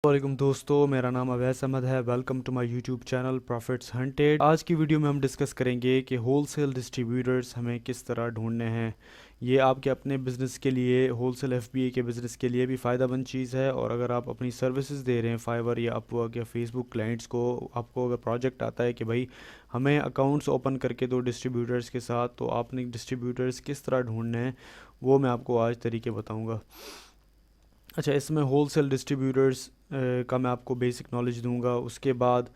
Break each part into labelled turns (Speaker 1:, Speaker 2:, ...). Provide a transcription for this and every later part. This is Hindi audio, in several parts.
Speaker 1: वालेकुम दोस्तों, मेरा नाम अवैस अहमद है। Welcome to my YouTube channel profits hunted. आज की वीडियो में हम डिस्कस करेंगे कि होलसेल डिस्ट्रीब्यूटर्स हमें किस तरह ढूंढने हैं। ये आपके अपने बिज़नेस के लिए, होलसेल एफबीए के बिज़नेस के लिए भी फ़ायदेमंद चीज़ है। और अगर आप अपनी सर्विसेज दे रहे हैं फाइवर या अपवर्क या फेसबुक क्लाइंट्स को, आपको अगर प्रोजेक्ट आता है कि भाई हमें अकाउंट्स ओपन करके दो डिस्ट्रीब्यूटर्स के साथ, तो आपने डिस्ट्रीब्यूटर्स किस तरह ढूंढने हैं वो मैं आपको आज तरीके बताऊँगा। अच्छा, इसमें होलसेल डिस्ट्रीब्यूटर्स का मैं आपको बेसिक नॉलेज दूंगा। उसके बाद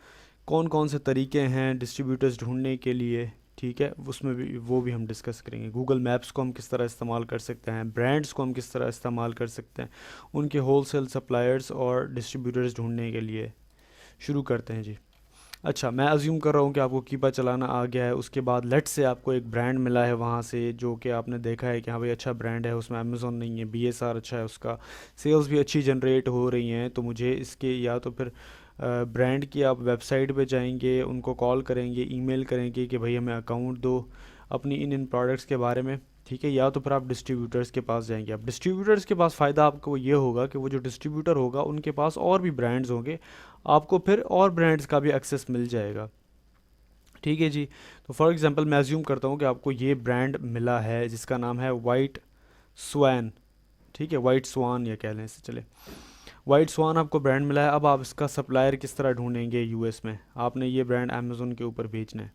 Speaker 1: कौन कौन से तरीके हैं डिस्ट्रीब्यूटर्स ढूंढने के लिए, ठीक है, उसमें भी वो भी हम डिस्कस करेंगे। गूगल मैप्स को हम किस तरह इस्तेमाल कर सकते हैं, ब्रांड्स को हम किस तरह इस्तेमाल कर सकते हैं उनके होलसेल सप्लायर्स और डिस्ट्रीब्यूटर्स ढूंढने के लिए। शुरू करते हैं जी। अच्छा, मैं अज्यूम कर रहा हूँ कि आपको कीपा चलाना आ गया है। उसके बाद लेट से आपको एक ब्रांड मिला है वहाँ से, जो कि आपने देखा है कि हाँ भाई अच्छा ब्रांड है, उसमें अमेज़ोन नहीं है, बीएसआर अच्छा है, उसका सेल्स भी अच्छी जनरेट हो रही हैं। तो मुझे इसके या तो फिर ब्रांड की आप वेबसाइट पे जाएंगे, उनको कॉल करेंगे, ईमेल करेंगे कि भाई हमें अकाउंट दो अपनी इन इन प्रोडक्ट्स के बारे में, ठीक है। या तो फिर आप डिस्ट्रीब्यूटर्स के पास जाएंगे। अब डिस्ट्रीब्यूटर्स के पास फ़ायदा आपको ये होगा कि वो जो डिस्ट्रीब्यूटर होगा उनके पास और भी ब्रांड्स होंगे, आपको फिर और ब्रांड्स का भी एक्सेस मिल जाएगा, ठीक है जी। तो फॉर एग्जांपल मैं अज्यूम करता हूँ कि आपको ये ब्रांड मिला है जिसका नाम है वाइट स्वैन, ठीक है, वाइट स्वान या कह लें इसे, चले। वाइट स्वान आपको ब्रांड मिला है। अब आप इसका सप्लायर किस तरह ढूंढेंगे यूएस में? आपने ये ब्रांड अमेज़ोन के ऊपर बेचना है।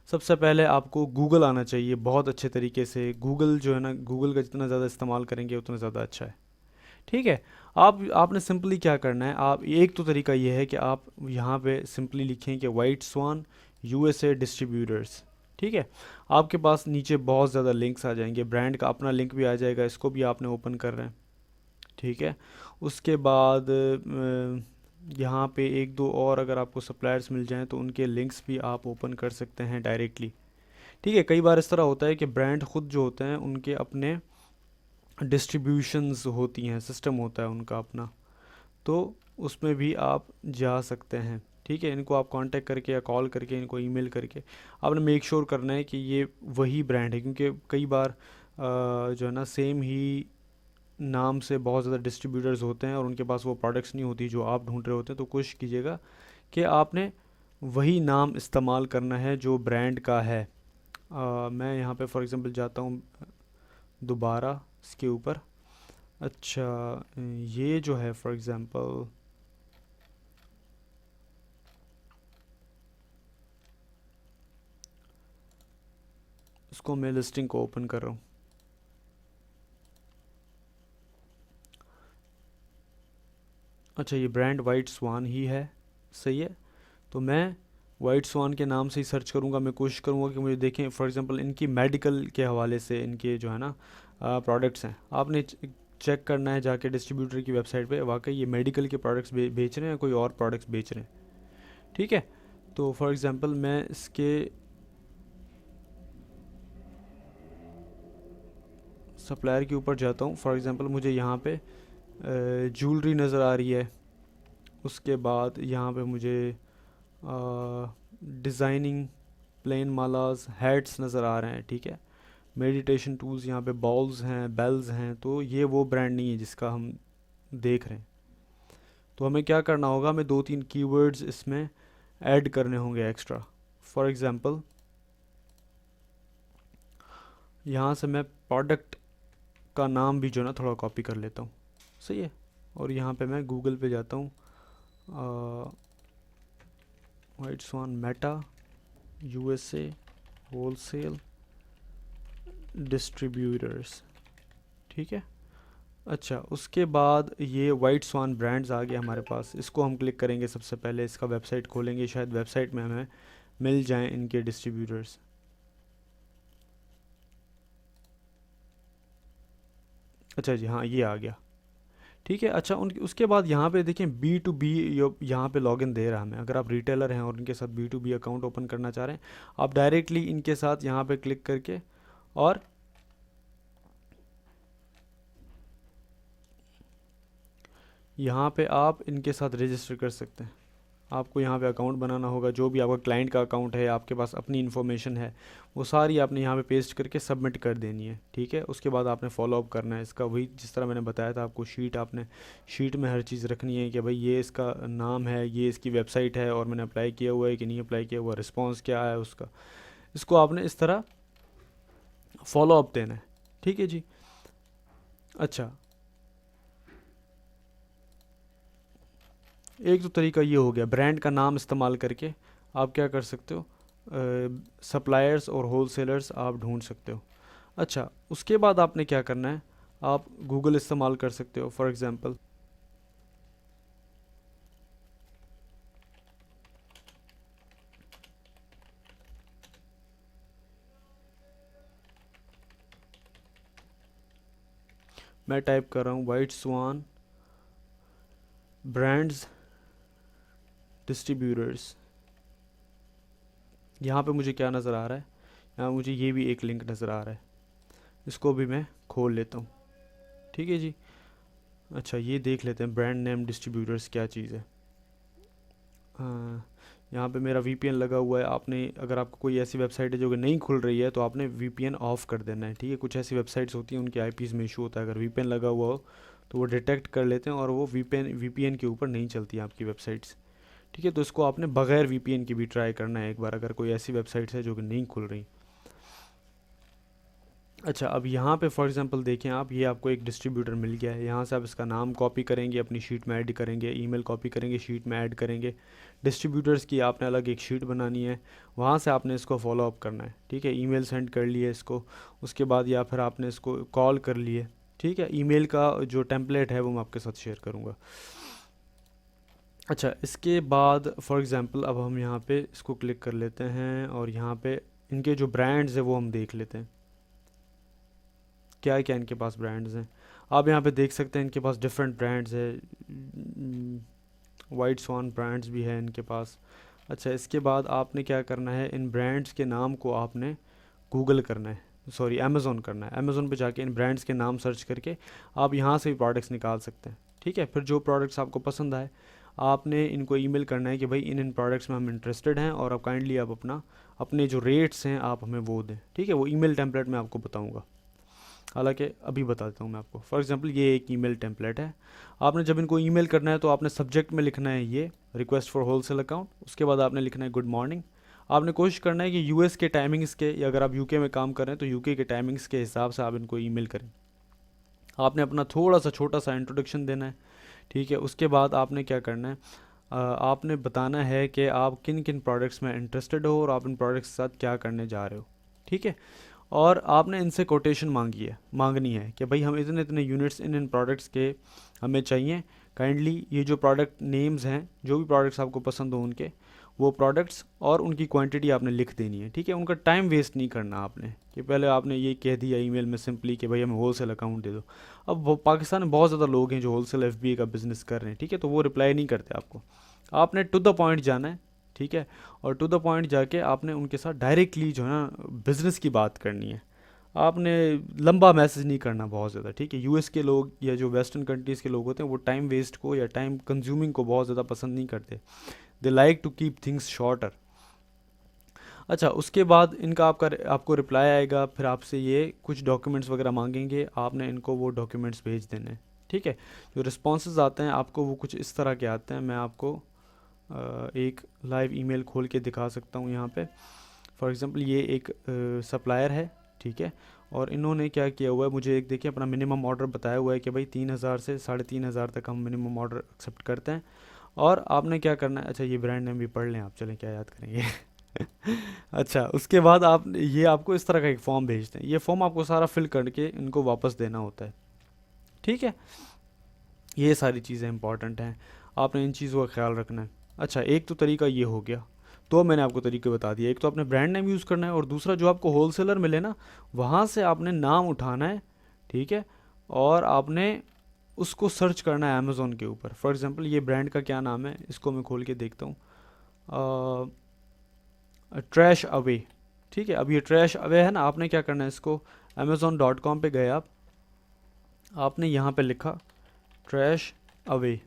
Speaker 1: सबसे पहले आपको गूगल आना चाहिए बहुत अच्छे तरीके से। गूगल जो है ना, गूगल का जितना ज़्यादा इस्तेमाल करेंगे उतना ज़्यादा अच्छा है, ठीक है। आपने सिंपली क्या करना है, आप एक तो तरीका ये है कि आप यहाँ पे सिंपली लिखें कि वाइट स्वान यूएसए डिस्ट्रीब्यूटर्स, ठीक है। आपके पास नीचे बहुत ज़्यादा लिंक्स आ जाएंगे, ब्रांड का अपना लिंक भी आ जाएगा, इसको भी आपने ओपन कर रहे हैं, ठीक है। उसके बाद यहाँ पे एक दो और अगर आपको सप्लायर्स मिल जाएं तो उनके लिंक्स भी आप ओपन कर सकते हैं डायरेक्टली, ठीक है। कई बार इस तरह होता है कि ब्रांड खुद जो होते हैं उनके अपने डिस्ट्रीब्यूशंस होती हैं, सिस्टम होता है उनका अपना, तो उसमें भी आप जा सकते हैं, ठीक है। इनको आप कांटेक्ट करके या कॉल करके, इनको ईमेल करके आपने मेक श्योर करना है कि ये वही ब्रांड है, क्योंकि कई बार जो है ना सेम ही नाम से बहुत ज़्यादा डिस्ट्रीब्यूटर्स होते हैं और उनके पास वो प्रोडक्ट्स नहीं होती जो आप ढूंढ रहे होते हैं। तो कोशिश कीजिएगा कि आपने वही नाम इस्तेमाल करना है जो ब्रांड का है। मैं यहाँ पे फॉर एग्जांपल जाता हूँ दोबारा इसके ऊपर। अच्छा, ये जो है फॉर एग्जांपल, इसको मैं लिस्टिंग को ओपन कर रहा हूँ। अच्छा, ये ब्रांड वाइट स्वान ही है, सही है। तो मैं वाइट स्वान के नाम से ही सर्च करूँगा। मैं कोशिश करूँगा कि मुझे देखें फॉर एग्जांपल इनकी मेडिकल के हवाले से इनके जो है ना प्रोडक्ट्स हैं, आपने चेक करना है जाके डिस्ट्रीब्यूटर की वेबसाइट पे वाकई ये मेडिकल के प्रोडक्ट्स बेच रहे हैं, कोई और प्रोडक्ट्स बेच रहे हैं, ठीक है। तो फॉर एग्जांपल मैं इसके सप्लायर के ऊपर जाता हूँ। फॉर एग्जांपल मुझे यहाँ पे ज्वेलरी नज़र आ रही है। उसके बाद यहाँ पे मुझे डिज़ाइनिंग प्लेन मालाज हैट्स नज़र आ रहे हैं, ठीक है। मेडिटेशन टूल्स, यहाँ पे बॉल्स हैं, बेल्स हैं। तो ये वो ब्रांड नहीं है जिसका हम देख रहे हैं। तो हमें क्या करना होगा, हमें दो तीन कीवर्ड्स इसमें ऐड करने होंगे एक्स्ट्रा। फॉर एग्जांपल यहाँ से मैं प्रोडक्ट का नाम भी जो है ना थोड़ा कॉपी कर लेता हूँ, सही है। और यहाँ पे मैं गूगल पे जाता हूँ, वाइट स्वान मेटा यूएसए होलसेल डिस्ट्रीब्यूटर्स, ठीक है। अच्छा, उसके बाद ये वाइट स्वान ब्रांड्स आ गया हमारे पास। इसको हम क्लिक करेंगे, सबसे पहले इसका वेबसाइट खोलेंगे, शायद वेबसाइट में हमें मिल जाएं इनके डिस्ट्रीब्यूटर्स। अच्छा जी, हाँ ये आ गया, ठीक है। अच्छा, उन उसके बाद यहाँ पे देखें बी टू बी, यहाँ पे लॉगिन दे रहा है हमें। अगर आप रिटेलर हैं और इनके साथ B to B account open करना चाह रहे हैं, आप डायरेक्टली इनके साथ यहाँ पे क्लिक करके और यहाँ पे आप इनके साथ रजिस्टर कर सकते हैं, आपको यहाँ पे अकाउंट बनाना होगा, जो भी आपका क्लाइंट का अकाउंट है, आपके पास अपनी इन्फॉर्मेशन है, वो सारी आपने यहाँ पे पेस्ट करके सबमिट कर देनी है। ठीक है, उसके बाद आपने फॉलो अप करना है इसका, वही जिस तरह मैंने बताया था आपको, शीट में हर चीज़ रखनी है कि भाई ये इसका नाम है, ये इसकी वेबसाइट है, और मैंने अप्लाई किया हुआ है कि नहीं अप्लाई किया हुआ, रिस्पॉन्स क्या है उसका। इसको आपने इस तरह फॉलो अप देना है। ठीक है जी। अच्छा, एक तो तरीका ये हो गया, ब्रांड का नाम इस्तेमाल करके आप क्या कर सकते हो, सप्लायर्स और होलसेलर्स आप ढूंढ सकते हो। अच्छा, उसके बाद आपने क्या करना है, आप गूगल इस्तेमाल कर सकते हो। फॉर एग्ज़ाम्पल मैं टाइप कर रहा हूँ वाइट स्वान ब्रांड्स डिस्ट्रीब्यूटर्स। यहाँ पे मुझे क्या नज़र आ रहा है, यहाँ मुझे ये भी एक लिंक नज़र आ रहा है, इसको भी मैं खोल लेता हूँ। ठीक है जी। अच्छा, ये देख लेते हैं ब्रांड नेम डिस्ट्रीब्यूटर्स क्या चीज़ है। हाँ, यहाँ पे मेरा वीपीएन लगा हुआ है। आपने, अगर आपको कोई ऐसी वेबसाइट है जो कि नहीं खुल रही है, तो आपने वीपीएन ऑफ कर देना है। ठीक है, कुछ ऐसी वेबसाइट्स होती हैं उनके आईपीज़ में इशू होता है, अगर वीपीएन लगा हुआ हो तो वो डिटेक्ट कर लेते हैं और वो वीपीएन के ऊपर नहीं चलती आपकी वेबसाइट्स। ठीक है, तो इसको आपने बगैर वीपीएन के भी ट्राई करना है एक बार, अगर कोई ऐसी वेबसाइट्स है जो कि नहीं खुल रही। अच्छा, अब यहाँ पे फॉर एग्जांपल देखें आप, ये आपको एक डिस्ट्रीब्यूटर मिल गया है। यहाँ से आप इसका नाम कॉपी करेंगे, अपनी शीट में ऐड करेंगे, ईमेल कॉपी करेंगे, शीट में ऐड करेंगे। डिस्ट्रीब्यूटर्स की आपने अलग एक शीट बनानी है, वहाँ से आपने इसको फॉलो अप करना है। ठीक है, ईमेल सेंड कर लिए इसको, उसके बाद या फिर आपने इसको कॉल कर लिए। ठीक है, ईमेल का जो टेम्पलेट है वो मैं आपके साथ शेयर करूँगा। अच्छा, इसके बाद फॉर एग्ज़ाम्पल अब हम यहाँ पे इसको क्लिक कर लेते हैं और यहाँ पे इनके जो ब्रांड्स हैं वो हम देख लेते हैं, क्या क्या इनके पास ब्रांड्स हैं। आप यहाँ पे देख सकते हैं इनके पास डिफरेंट ब्रांड्स है, वाइट स्वान ब्रांड्स भी है इनके पास। अच्छा, इसके बाद आपने क्या करना है, इन ब्रांड्स के नाम को आपने गूगल करना है, सॉरी अमेज़ोन करना है। अमेज़ोन पे जाके इन ब्रांड्स के नाम सर्च करके आप यहाँ से भी प्रोडक्ट्स निकाल सकते हैं। ठीक है, फिर जो प्रोडक्ट्स आपको पसंद आए आपने इनको ईमेल करना है कि भाई इन इन प्रोडक्ट्स में हम इंटरेस्टेड हैं, और आप काइंडली आप अपने जो रेट्स हैं आप हमें वो दें। ठीक है, वो ईमेल टेम्पलेट मैं आपको बताऊँगा, हालांकि अभी बता देता हूँ मैं आपको। फॉर एग्जांपल ये एक ईमेल टेम्पलेट है। आपने जब इनको ईमेल करना है तो आपने सब्जेक्ट में लिखना है ये रिक्वेस्ट फॉर होलसेल अकाउंट, उसके बाद आपने लिखना है गुड मॉर्निंग। आपने कोशिश करना है कि यूएस के टाइमिंग्स के, या अगर आप यूके में काम कर रहे हैं तो यूके के टाइमिंग्स के हिसाब से आप इनको ईमेल करें। आपने अपना थोड़ा सा छोटा सा इंट्रोडक्शन देना है। ठीक है, उसके बाद आपने क्या करना है, आपने बताना है कि आप किन किन प्रोडक्ट्स में इंटरेस्टेड हो और आप इन प्रोडक्ट्स के साथ क्या करने जा रहे हो। ठीक है, और आपने इनसे कोटेशन मांगनी है कि भाई हम इतने इतने यूनिट्स इन इन प्रोडक्ट्स के हमें चाहिए। काइंडली ये जो प्रोडक्ट नेम्स हैं, जो भी प्रोडक्ट्स आपको पसंद हो उनके, वो प्रोडक्ट्स और उनकी क्वांटिटी आपने लिख देनी है। ठीक है, उनका टाइम वेस्ट नहीं करना आपने, कि पहले आपने ये कह दिया ईमेल में सिंपली कि भाई हमें होलसेल अकाउंट दे दो। अब पाकिस्तान में बहुत ज़्यादा लोग हैं जो होलसेल एफबीए का बिज़नेस कर रहे हैं। ठीक है, तो वो रिप्लाई नहीं करते आपको। आपने टू द पॉइंट जाना है। ठीक है, और टू द पॉइंट जाके आपने उनके साथ डायरेक्टली जो है ना बिज़नेस की बात करनी है। आपने लंबा मैसेज नहीं करना बहुत ज़्यादा। ठीक है, यूएस के लोग या जो वेस्टर्न कंट्रीज़ के लोग होते हैं वो टाइम वेस्ट को या टाइम कंज्यूमिंग को बहुत ज़्यादा पसंद नहीं करते। They like to keep things shorter. अच्छा, उसके बाद इनका आपको रिप्लाई आएगा, फिर आपसे ये कुछ डॉक्यूमेंट्स वगैरह मांगेंगे, आपने इनको वो डॉक्यूमेंट्स भेज देने हैं। ठीक है, जो रिस्पॉन्सेज आते हैं आपको वो कुछ इस तरह के आते हैं। मैं आपको एक लाइव ईमेल खोल के दिखा सकता हूँ यहाँ पे। फॉर एग्ज़ाम्पल ये एक सप्लायर है। ठीक है, और इन्होंने क्या किया हुआ है, मुझे एक देखिए अपना मिनिमम ऑर्डर बताया हुआ है कि भाई 3000 से 3500 तक हम मिनिमम ऑर्डर एक्सेप्ट करते हैं। और आपने क्या करना है, अच्छा ये ब्रांड नेम भी पढ़ लें आप, चलें क्या याद करेंगे। अच्छा, उसके बाद आप ये आपको इस तरह का एक फॉर्म भेजते हैं। ये फॉर्म आपको सारा फिल करके इनको वापस देना होता है। ठीक है, ये सारी चीज़ें इंपॉर्टेंट हैं, आपने इन चीज़ों का ख्याल रखना है। अच्छा, एक तो तरीका ये हो गया, तो मैंने आपको तरीके बता दिए। एक तो आपने ब्रांड नेम यूज़ करना है, और दूसरा जो आपको होलसेलर मिले ना वहाँ से आपने नाम उठाना है। ठीक है, और आपने उसको सर्च करना है अमेज़ोन के ऊपर। फॉर एग्ज़ाम्पल ये ब्रांड का क्या नाम है, इसको मैं खोल के देखता हूँ, ट्रैश अवे। ठीक है, अब ये ट्रैश अवे है ना, आपने क्या करना है, इसको amazon.com पे गए आप, आपने यहाँ पे लिखा ट्रैश अवे।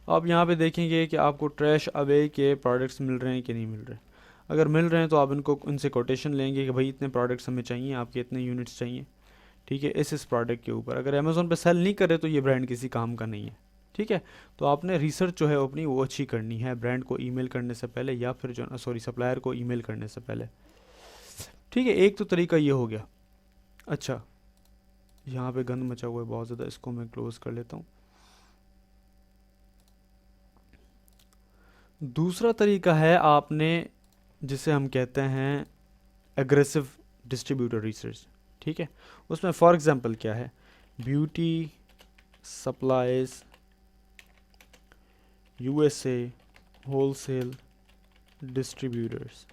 Speaker 1: आप यहाँ पे देखेंगे कि आपको ट्रैश अवे के प्रोडक्ट्स मिल रहे हैं कि नहीं मिल रहे हैं। अगर मिल रहे हैं तो आप इनसे कोटेशन लेंगे कि भाई इतने प्रोडक्ट्स हमें चाहिए, आपके इतने यूनिट्स चाहिए, ठीक है, इस प्रोडक्ट के ऊपर। अगर अमेज़ोन पे सेल नहीं करे तो ये ब्रांड किसी काम का नहीं है, ठीक है। तो आपने रिसर्च जो है अपनी वो अच्छी करनी है ब्रांड को ईमेल करने से पहले, या फिर जो सॉरी सप्लायर को ईमेल करने से पहले, ठीक है। एक तो तरीका ये हो गया। अच्छा, यहाँ पे गंद मचा हुआ है बहुत ज़्यादा, इसको मैं क्लोज कर लेता हूँ। दूसरा तरीका है आपने, जिसे हम कहते हैं एग्रेसिव डिस्ट्रीब्यूटर रिसर्च, ठीक है। उसमें फॉर एग्जांपल क्या है, beauty supplies USA wholesale distributors,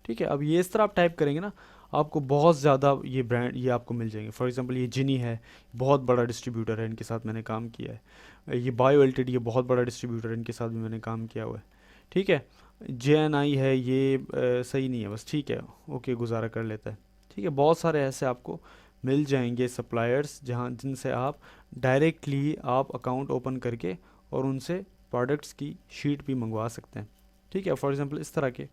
Speaker 1: ठीक है। अब ये इस तरह आप टाइप करेंगे ना, आपको बहुत ज़्यादा ये ब्रांड ये आपको मिल जाएंगे। फॉर एग्जांपल ये जिनी है, बहुत बड़ा डिस्ट्रीब्यूटर है, इनके साथ मैंने काम किया है। ये बायो एलटीडी, ये बहुत बड़ा डिस्ट्रीब्यूटर है, इनके साथ भी मैंने काम किया हुआ है, ठीक है। JNI है, ये सही नहीं है बस, ठीक है, ओके, गुजारा कर लेता है, ठीक है। बहुत सारे ऐसे आपको मिल जाएंगे सप्लायर्स जहाँ जिनसे आप डायरेक्टली आप अकाउंट ओपन करके और उनसे प्रोडक्ट्स की शीट भी मंगवा सकते हैं, ठीक है। फॉर एग्जांपल इस तरह के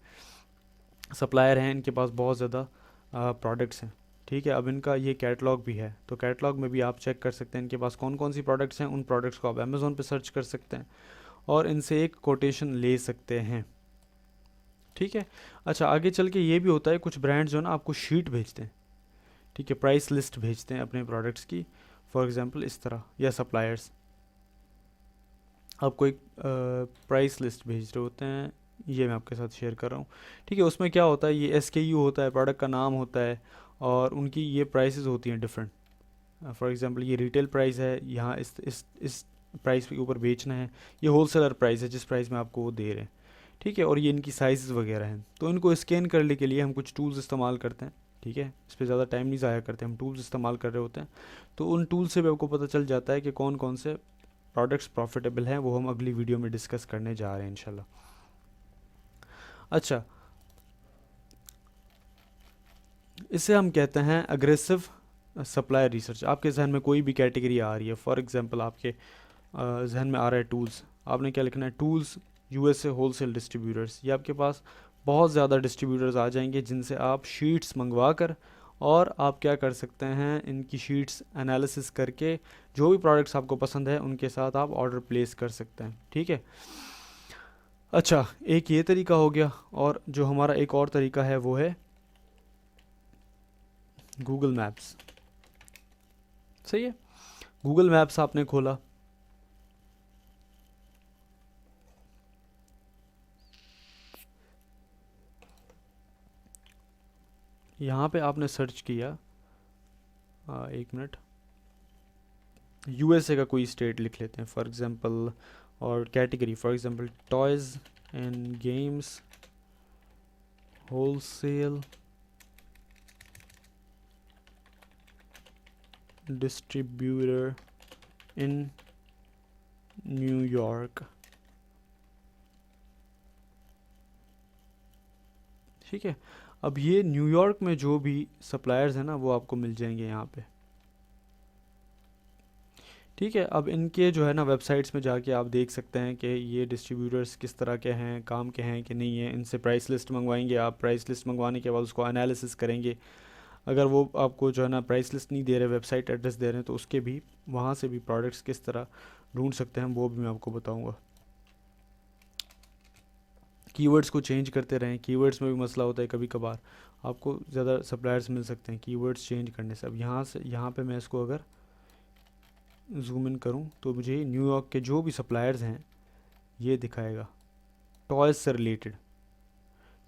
Speaker 1: सप्लायर हैं, इनके पास बहुत ज़्यादा प्रोडक्ट्स हैं, ठीक है। अब इनका ये कैटलॉग भी है, तो कैटलॉग में भी आप चेक कर सकते हैं इनके पास कौन कौन सी प्रोडक्ट्स हैं। उन प्रोडक्ट्स को आप अमेज़ोन पे सर्च कर सकते हैं और इनसे एक कोटेशन ले सकते हैं, ठीक है। अच्छा, आगे चल के ये भी होता है, कुछ ब्रांड्स जो है ना आपको शीट भेजते हैं, ठीक है, प्राइस लिस्ट भेजते हैं अपने प्रोडक्ट्स की, फॉर एग्जांपल इस तरह, या सप्लायर्स आपको एक प्राइस लिस्ट भेज रहे होते हैं, ये मैं आपके साथ शेयर कर रहा हूँ, ठीक है। उसमें क्या होता है, ये SKU होता है, प्रोडक्ट का नाम होता है, और उनकी ये प्राइसेस होती हैं डिफरेंट। फॉर एग्जांपल ये रिटेल प्राइस है, यहाँ इस प्राइस के ऊपर बेचना है, ये होलसेलर प्राइस है जिस प्राइस में आपको वो दे रहे हैं, ठीक है। और ये इनकी साइज़ वगैरह हैं, तो इनको स्कैन करने के लिए हम कुछ टूल्स इस्तेमाल करते हैं, ठीक है। इस पर ज़्यादा टाइम नहीं ज़ाया करते, हम टूल्स इस्तेमाल कर रहे होते हैं, तो उन टूल से भी आपको पता चल जाता है कि कौन कौन से प्रोडक्ट्स प्रॉफिटेबल हैं। वो हम अगली वीडियो में डिस्कस करने जा रहे हैं इंशाल्लाह। अच्छा, इसे हम कहते हैं अग्रेसिव सप्लाई रिसर्च। आपके जहन में कोई भी कैटेगरी आ रही है, फॉर एग्जांपल आपके जहन में आ रहा है टूल्स, आपने क्या लिखना है, टूल्स USA होलसेल डिस्ट्रीब्यूटर्स। ये आपके पास बहुत ज़्यादा डिस्ट्रीब्यूटर्स आ जाएंगे जिनसे आप शीट्स मंगवा कर, और आप क्या कर सकते हैं, इनकी शीट्स एनालिसिस करके जो भी प्रोडक्ट्स आपको पसंद है उनके साथ आप ऑर्डर प्लेस कर सकते हैं, ठीक है। अच्छा, एक ये तरीका हो गया, और जो हमारा एक और तरीका है वो है गूगल मैप्स, सही है। गूगल मैप्स आपने खोला, यहाँ पे आपने सर्च किया, एक मिनट, USA का कोई स्टेट लिख लेते हैं फॉर एग्जांपल, और category for example toys and games wholesale distributor in New York, ठीक है। अब ये न्यूयॉर्क में जो भी सप्लायर्स हैं ना वो आपको मिल जाएंगे यहाँ पे, ठीक है। अब इनके जो है ना वेबसाइट्स में जाके आप देख सकते हैं कि ये डिस्ट्रीब्यूटर्स किस तरह के हैं, काम के हैं कि नहीं है। इनसे प्राइस लिस्ट मंगवाएंगे आप, प्राइस लिस्ट मंगवाने के बाद उसको एनालिसिस करेंगे। अगर वो आपको जो है ना प्राइस लिस्ट नहीं दे रहे, वेबसाइट एड्रेस दे रहे हैं, तो उसके भी वहाँ से भी प्रोडक्ट्स किस तरह ढूंढ सकते हैं वो भी मैं आपको बताऊँगा। कीवर्ड्स को चेंज करते रहें, कीवर्ड्स में भी मसला होता है, कभी कभार आपको ज़्यादा सप्लायर्स मिल सकते हैं कीवर्ड्स चेंज करने से। अब यहाँ पे मैं इसको अगर जूम इन करूँ तो मुझे न्यूयॉर्क के जो भी सप्लायर्स हैं ये दिखाएगा, टॉयज़ से रिलेटेड,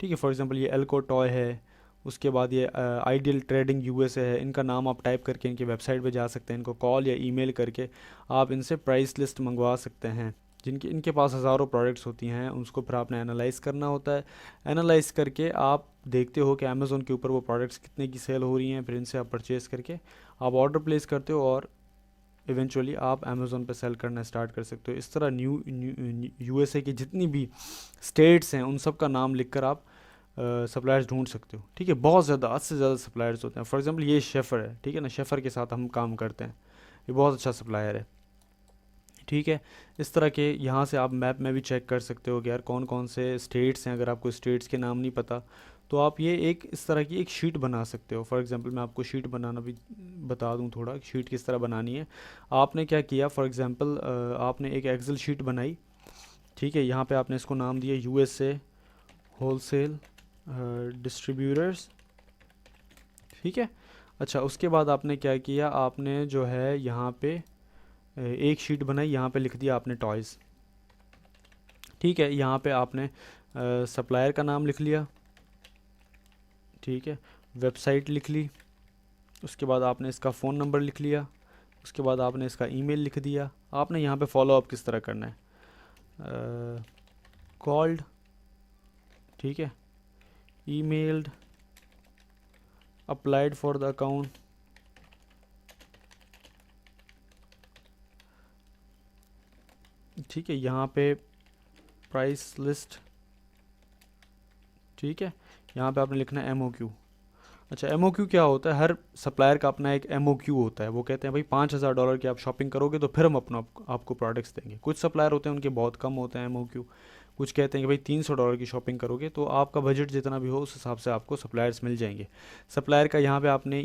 Speaker 1: ठीक है। फॉर एग्जांपल ये एल्को टॉय है, उसके बाद ये आइडियल ट्रेडिंग USA है। इनका नाम आप टाइप करके इनकी वेबसाइट पे जा सकते हैं, इनको कॉल या ईमेल करके आप इनसे प्राइस लिस्ट मंगवा सकते हैं। इनके पास हज़ारों प्रोडक्ट्स होती हैं, उसको फिर आपने एनालाइज़ करना होता है। एनालाइज़ करके आप देखते हो कि अमेज़ोन के ऊपर वो प्रोडक्ट्स कितने की सेल हो रही हैं, फिर इनसे आप परचेज़ करके आप ऑर्डर प्लेस करते हो, और इवेंचुअली आप अमेज़ोन पे सेल करना स्टार्ट कर सकते हो। इस तरह USA की जितनी भी स्टेट्स हैं उन सब का नाम लिखकर आप सप्लायर्स ढूंढ सकते हो, ठीक है। बहुत ज़्यादा, 10 से ज़्यादा सप्लायर्स होते हैं। फॉर एग्जांपल ये शेफ़र है, ठीक है ना, शेफ़र के साथ हम काम करते हैं, ये बहुत अच्छा सप्लायर है, ठीक है। इस तरह के यहाँ से आप मैप में भी चेक कर सकते हो कि यार कौन कौन से स्टेट्स हैं। अगर आपको स्टेट्स के नाम नहीं पता तो आप ये एक इस तरह की एक शीट बना सकते हो। फॉर एग्जांपल मैं आपको शीट बनाना भी बता दूं, थोड़ा शीट किस तरह बनानी है। आपने क्या किया, फॉर एग्जांपल आपने एक एक्सेल शीट बनाई, ठीक है। यहाँ पे आपने इसको नाम दिया USA होलसेल डिस्ट्रीब्यूटर्स, ठीक है। अच्छा, उसके बाद आपने क्या किया, आपने जो है यहाँ पे एक शीट बनाई, यहाँ पे लिख दिया आपने टॉयज़, ठीक है। यहाँ पे आपने सप्लायर का नाम लिख लिया, ठीक है। वेबसाइट लिख ली, उसके बाद आपने इसका फ़ोन नंबर लिख लिया, उसके बाद आपने इसका ईमेल लिख दिया। आपने यहाँ पे फॉलो अप किस तरह करना है, कॉल्ड, ठीक है, emailed, applied for the account, ठीक है। यहाँ पे प्राइस लिस्ट, ठीक है। यहाँ पे आपने लिखना है MOQ। अच्छा, MOQ क्या होता है, हर सप्लायर का अपना एक MOQ होता है। वो कहते हैं भाई $5000 की आप शॉपिंग करोगे तो फिर हम अपना आपको प्रोडक्ट्स देंगे। कुछ सप्लायर होते हैं उनके बहुत कम होते हैं MOQ, कुछ कहते हैं कि भाई $300 की शॉपिंग करोगे तो आपका बजट जितना भी हो उस हिसाब से आपको सप्लायर्स मिल जाएंगे। सप्लायर का यहाँ पे आपने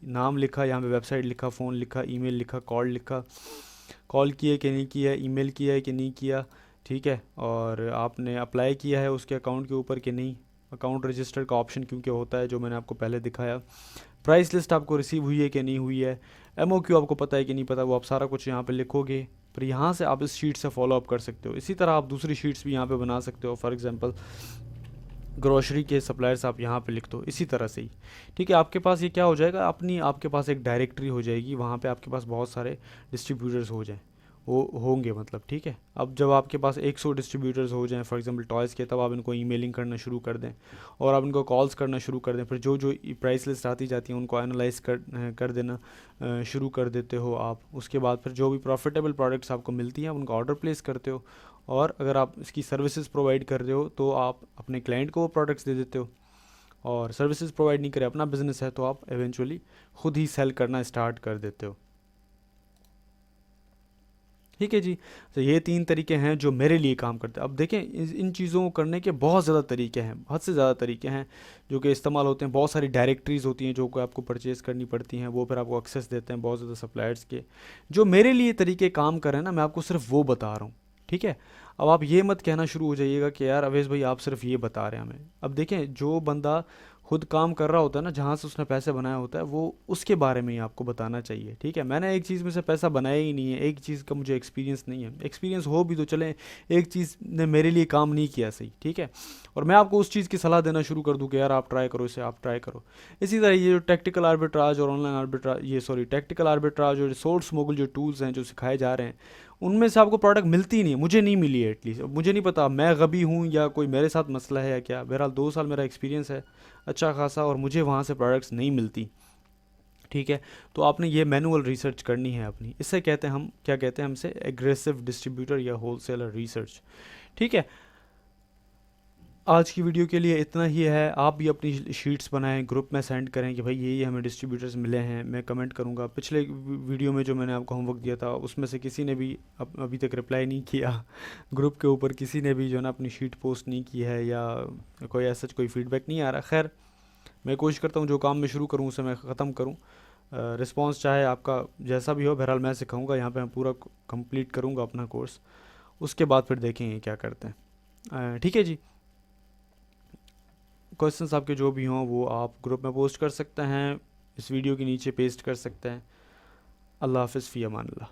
Speaker 1: नाम लिखा, यहाँ पे वेबसाइट लिखा, फ़ोन लिखा, ईमेल लिखा, कॉल लिखा, कॉल किया कि नहीं किया, ईमेल किया है कि नहीं किया, ठीक है। और आपने अप्लाई किया है उसके अकाउंट के ऊपर कि नहीं, अकाउंट रजिस्टर का ऑप्शन क्योंकि होता है जो मैंने आपको पहले दिखाया। प्राइस लिस्ट आपको रिसीव हुई है कि नहीं हुई है, MOQ आपको पता है कि नहीं पता, वो आप सारा कुछ यहाँ पे लिखोगे। पर यहाँ से आप इस शीट से फॉलो अप कर सकते हो। इसी तरह आप दूसरी शीट्स भी यहाँ पे बना सकते हो। फॉर एग्जांपल ग्रोसरी के सप्लायर्स आप यहाँ पे लिख दो इसी तरह से ही, ठीक है। आपके पास ये क्या हो जाएगा, आपके पास एक डायरेक्टरी हो जाएगी, वहाँ पे आपके पास बहुत सारे डिस्ट्रीब्यूटर्स वो होंगे मतलब, ठीक है। अब जब आपके पास 100 डिस्ट्रीब्यूटर्स हो जाएं फॉर एग्जांपल टॉयज़ के, तब आप इनको ईमेलिंग करना शुरू कर दें और आप इनको कॉल्स करना शुरू कर दें। फिर जो जो प्राइस लिस्ट आती जाती है उनको एनालाइज कर देना शुरू कर देते हो आप। उसके बाद फिर जो भी प्रॉफिटेबल प्रोडक्ट्स आपको मिलती हैं उनका ऑर्डर प्लेस करते हो, और अगर आप इसकी सर्विसेज प्रोवाइड कर रहे हो तो आप अपने क्लाइंट को वो प्रोडक्ट्स दे देते हो। और सर्विसेज प्रोवाइड नहीं करें, अपना बिजनेस है, तो आप एवेंचुअली खुद ही सेल करना स्टार्ट कर देते हो, ठीक है जी। तो ये 3 तरीके हैं जो मेरे लिए काम करते हैं। अब देखें इन चीज़ों को करने के बहुत ज़्यादा तरीके हैं, हद से ज़्यादा तरीके हैं जो कि इस्तेमाल होते हैं। बहुत सारी डायरेक्टरीज़ होती हैं जो कि आपको परचेज़ करनी पड़ती हैं, वो फिर आपको एक्सेस देते हैं बहुत ज़्यादा सप्लायर्स के। जो मेरे लिए तरीके काम कर रहे हैं ना, मैं आपको सिर्फ वो बता रहा हूँ, ठीक है। अब आप ये मत कहना शुरू हो जाइएगा कि यार अवेश भाई आप सिर्फ ये बता रहे हैं हमें। अब देखें जो बंदा खुद काम कर रहा होता है ना, जहाँ से उसने पैसे बनाया होता है, वो उसके बारे में ही आपको बताना चाहिए, ठीक है। मैंने एक चीज़ में से पैसा बनाया ही नहीं है, एक चीज़ का मुझे एक्सपीरियंस नहीं है। एक्सपीरियंस हो भी तो चले, एक चीज़ ने मेरे लिए काम नहीं किया सही, ठीक है, और मैं आपको उस चीज़ की सलाह देना शुरू कर दूँ कि यार आप ट्राई करो इसे, आप ट्राई करो। इसी तरह ये जो टेक्टिकल आर्बिट्राज और ऑनलाइन आर्बिट्राज, टेक्टिकल आर्बिट्राज और रिसोर्स मोगल जो टूल्स हैं जो सिखाए जा रहे हैं, उनमें से आपको प्रोडक्ट मिलती नहीं है। मुझे नहीं मिली है एटलीस्ट। मुझे नहीं पता मैं गबी हूँ या कोई मेरे साथ मसला है या क्या। बहरहाल 2 साल मेरा एक्सपीरियंस है अच्छा खासा, और मुझे वहाँ से प्रोडक्ट्स नहीं मिलती, ठीक है। तो आपने ये मैनुअल रिसर्च करनी है अपनी। इससे कहते हैं हम, क्या कहते हैं हमसे, एग्रेसिव डिस्ट्रीब्यूटर या होलसेलर रिसर्च, ठीक है। आज की वीडियो के लिए इतना ही है। आप भी अपनी शीट्स बनाएं, ग्रुप में सेंड करें कि भाई ये हमें डिस्ट्रीब्यूटर्स मिले हैं। मैं कमेंट करूँगा। पिछले वीडियो में जो मैंने आपको होमवर्क दिया था उसमें से किसी ने भी अभी तक रिप्लाई नहीं किया ग्रुप के ऊपर, किसी ने भी जो है ना अपनी शीट पोस्ट नहीं की है, या कोई ऐसा कोई फीडबैक नहीं आ रहा। खैर, मैं कोशिश करता हूँ जो काम मैं शुरू करूँ उसे मैं ख़त्म करूँ। रिस्पॉन्स चाहे आपका जैसा भी हो, बहरहाल मैं सिखाऊँगा यहाँ पर, मैं पूरा कंप्लीट करूँगा अपना कोर्स। उसके बाद फिर देखेंगे क्या करते हैं, ठीक है जी। क्वेश्चंस आपके जो भी हों वो आप ग्रुप में पोस्ट कर सकते हैं, इस वीडियो के नीचे पेस्ट कर सकते हैं। अल्लाह हाफ़िज़, फ़ी अमान अल्लाह।